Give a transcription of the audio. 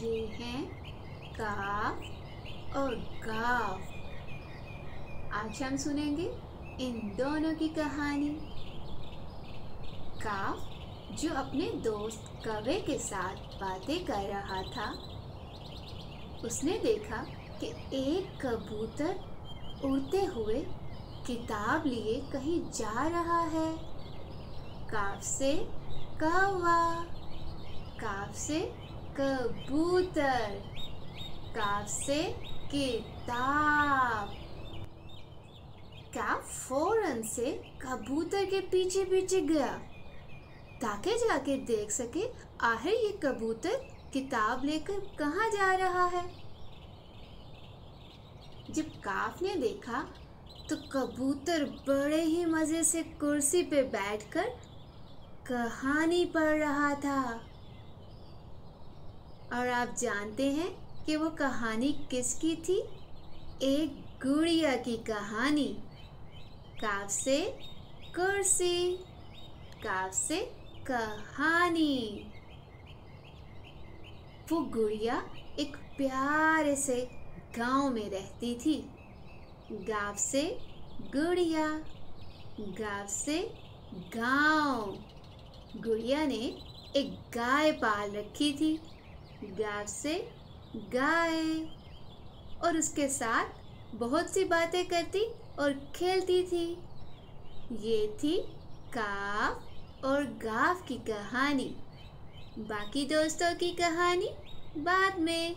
ये हैं काफ और गाफ। आज हम सुनेंगे इन दोनों की कहानी। काफ जो अपने दोस्त कौवे के साथ बातें कर रहा था, उसने देखा कि एक कबूतर उड़ते हुए किताब लिए कहीं जा रहा है। काफ से कौवा, काफ से कबूतर, काफ से किताब। काफ फौरन से कबूतर के पीछे पीछे गया ताकि जाके देख सके आखिर ये कबूतर किताब लेकर कहाँ जा रहा है। जब काफ ने देखा तो कबूतर बड़े ही मजे से कुर्सी पे बैठकर कहानी पढ़ रहा था। और आप जानते हैं कि वो कहानी किसकी थी? एक गुड़िया की कहानी। काफ से कुर्सी, काफ से कहानी। वो गुड़िया एक प्यारे से गांव में रहती थी। गांव से गुड़िया, गांव से गांव। गुड़िया ने एक गाय पाल रखी थी। गांव से गाय, और उसके साथ बहुत सी बातें करती और खेलती थी। ये थी काफ और गाफ की कहानी। बाकी दोस्तों की कहानी बाद में।